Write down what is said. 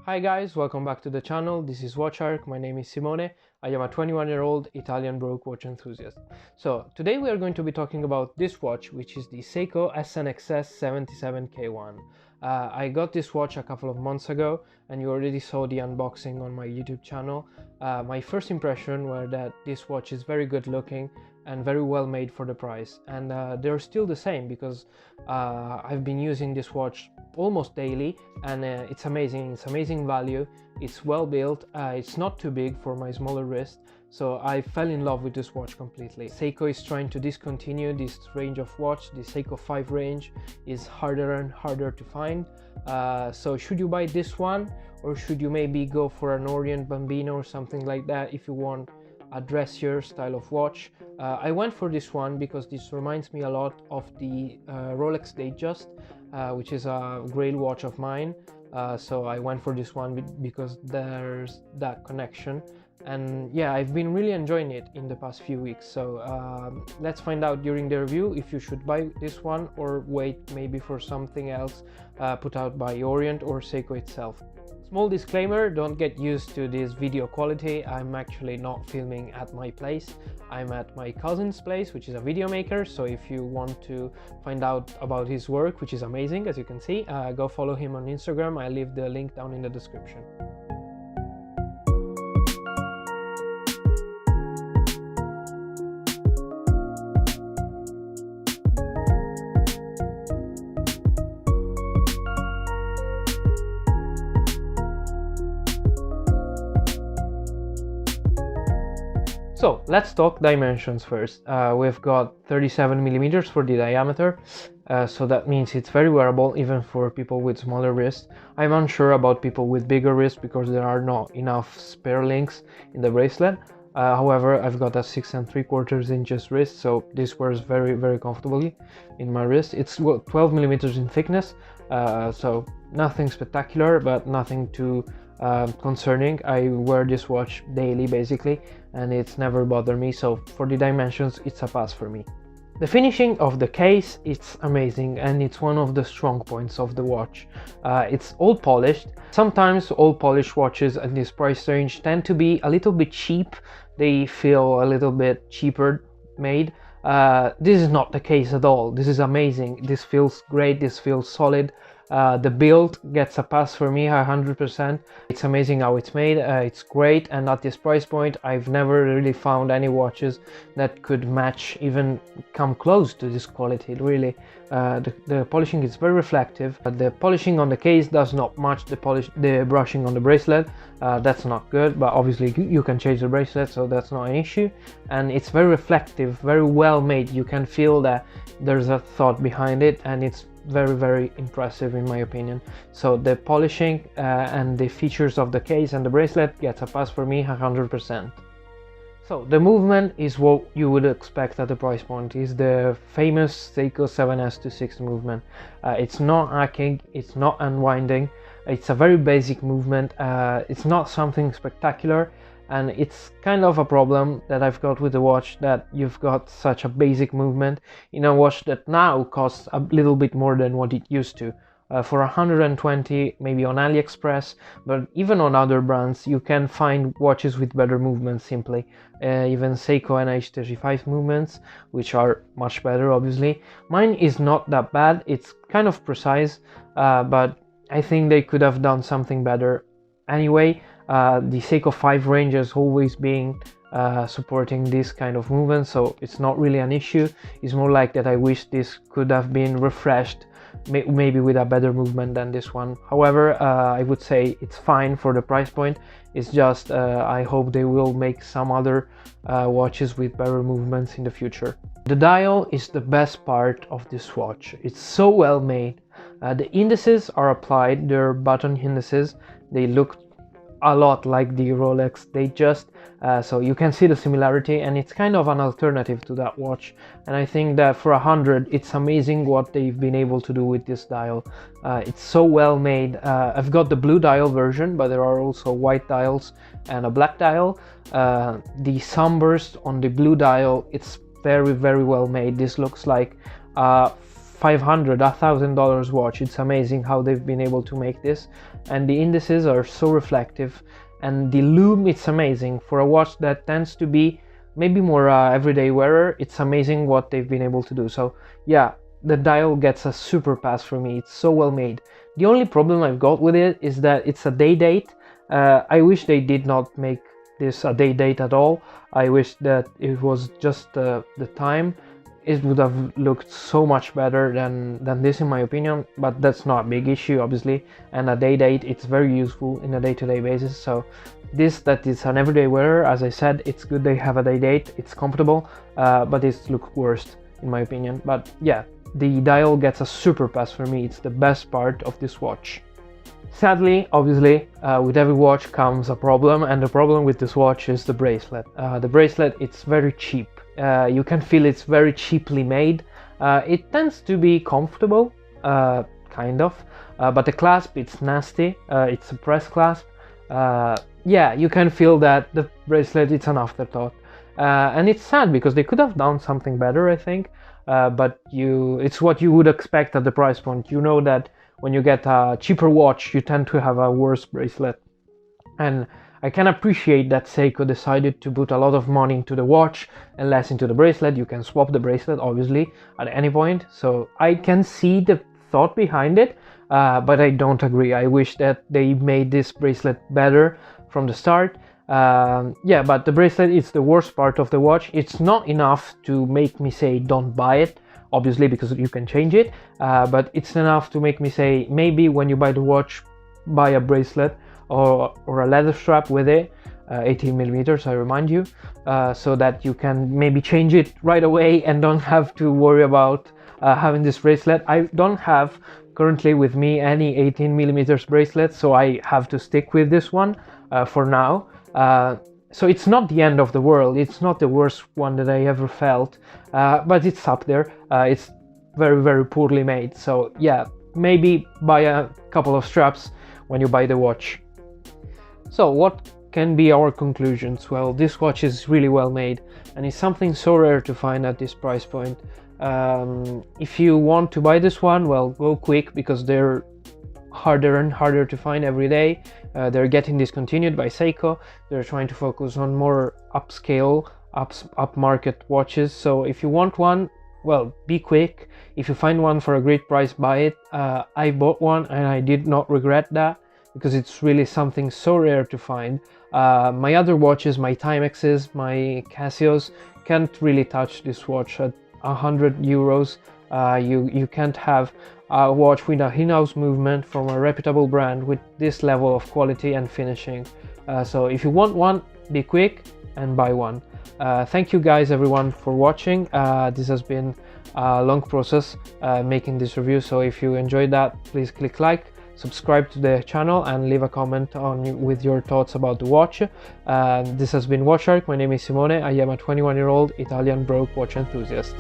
Hi guys, welcome back to the channel. This is WatchArc. My name is Simone. I am a 21-year-old Italian broke watch enthusiast. So today we are going to be talking about this watch, which is the Seiko snxs77k one. I got this watch a couple of months ago and you already saw the unboxing on my YouTube channel. My first impression were that this watch is very good looking and very well made for the price, and they're still the same because I've been using this watch almost daily, and it's amazing value. It's well built, it's not too big for my smaller wrist, so I fell in love with this watch completely. Seiko is trying to discontinue this range of watch. The Seiko 5 range is harder and harder to find, so should you buy this one, or should you maybe go for an Orient Bambino or something like that if you want a dressier style of watch? I went for this one because this reminds me a lot of the Rolex Datejust, which is a grail watch of mine, so I went for this one because there's that connection. And yeah, I've been really enjoying it in the past few weeks, so let's find out during the review if you should buy this one or wait maybe for something else put out by Orient or Seiko itself. Small disclaimer, don't get used to this video quality. I'm actually not filming at my place. I'm at my cousin's place, which is a video maker, so if you want to find out about his work, which is amazing as you can see, go follow him on Instagram. I'll leave the link down in the description. So let's talk dimensions first. We've got 37 millimeters for the diameter, so that means it's very wearable even for people with smaller wrists. I'm unsure about people with bigger wrists because there are not enough spare links in the bracelet. However, I've got a 6 3/4 inches wrist, so this wears very comfortably in my wrist. It's 12 millimeters in thickness, so nothing spectacular, but nothing too concerning. I wear this watch daily basically, and it's never bothered me, so for the dimensions it's a pass for me. The finishing of the case, it's amazing, and it's one of the strong points of the watch. It's all polished. Sometimes all polished watches at this price range tend to be a little bit cheap. They feel a little bit cheaper made. This is not the case at all. This is amazing. This feels great. This feels solid. The build gets a pass for me 100%. It's amazing how it's made. It's great, and at this price point I've never really found any watches that could match, even come close to this quality. Really, the polishing is very reflective. The polishing on the case does not match the brushing on the bracelet. That's not good, but obviously you can change the bracelet, so that's not an issue. And it's very reflective, very well made. You can feel that there's a thought behind it, and it's very impressive in my opinion. So the polishing and the features of the case and the bracelet gets a pass for me 100%. So the movement is what you would expect at the price point. Is the famous Seiko 7S to 6 movement. It's not hacking, it's not unwinding, it's a very basic movement. It's not something spectacular, and it's kind of a problem that I've got with the watch, that you've got such a basic movement in a watch that now costs a little bit more than what it used to. For 120 maybe on AliExpress, but even on other brands you can find watches with better movements simply. Even Seiko NH35 movements, which are much better obviously. Mine is not that bad, it's kind of precise, but I think they could have done something better. Anyway, the Seiko 5 range has always been supporting this kind of movement, so it's not really an issue. It's more like that I wish this could have been refreshed, maybe with a better movement than this one. However, I would say it's fine for the price point. It's just I hope they will make some other watches with better movements in the future. The dial is the best part of this watch. It's so well made. The indices are applied, they're button indices. They look a lot like the Rolex Datejust, so you can see the similarity, and it's kind of an alternative to that watch. And I think that for 100, it's amazing what they've been able to do with this dial. It's so well made. I've got the blue dial version, but there are also white dials and a black dial. The sunburst on the blue dial, it's very well made. This looks like $500, $1,000 watch. It's amazing how they've been able to make this, and the indices are so reflective, and the lume, it's amazing for a watch that tends to be maybe more everyday wearer. It's amazing what they've been able to do. So yeah, the dial gets a super pass for me. It's so well made. The only problem I've got with it is that it's a day date. I wish they did not make this a day date at all. I wish that it was just the time. It would have looked so much better than this, in my opinion, but that's not a big issue, obviously. And a day date, it's very useful in a day-to-day basis. So this, that is an everyday wearer, as I said, it's good they have a day date, it's comfortable, but it looks worse in my opinion. But yeah, the dial gets a super pass for me. It's the best part of this watch. Sadly, obviously, with every watch comes a problem, and the problem with this watch is the bracelet. The bracelet, it's very cheap. You can feel it's very cheaply made. It tends to be comfortable, kind of, but the clasp, it's nasty. It's a press clasp. Yeah, you can feel that the bracelet, it's an afterthought. And it's sad because they could have done something better, I think. But it's what you would expect at the price point. You know that when you get a cheaper watch, you tend to have a worse bracelet. And I can appreciate that Seiko decided to put a lot of money into the watch and less into the bracelet. You can swap the bracelet, obviously, at any point. So I can see the thought behind it, but I don't agree. I wish that they made this bracelet better from the start. Yeah, but the bracelet is the worst part of the watch. It's not enough to make me say don't buy it, obviously, because you can change it, but it's enough to make me say maybe when you buy the watch, buy a bracelet or a leather strap with it, 18 millimeters, I remind you, so that you can maybe change it right away and don't have to worry about having this bracelet. I don't have currently with me any 18 millimeters bracelet, so I have to stick with this one for now. So it's not the end of the world. It's not the worst one that I ever felt, but it's up there. It's very, very poorly made. So yeah, maybe buy a couple of straps when you buy the watch. So what can be our conclusions? Well, this watch is really well made, and it's something so rare to find at this price point. If you want to buy this one, well, go quick, because they're harder and harder to find every day. They're getting discontinued by Seiko. They're trying to focus on more upscale, upmarket watches. So if you want one, well, be quick. If you find one for a great price, buy it. I bought one and I did not regret that, because it's really something so rare to find. My other watches, my Timexes, my Casios, can't really touch this watch at 100 euros. You can't have a watch with a in-house movement from a reputable brand with this level of quality and finishing. So if you want one, be quick and buy one. Thank you guys, everyone, for watching. This has been a long process making this review, so if you enjoyed that, please click like, subscribe to the channel, and leave a comment with your thoughts about the watch. This has been Watch Shark. My name is Simone. I am a 21-year-old Italian broke watch enthusiast.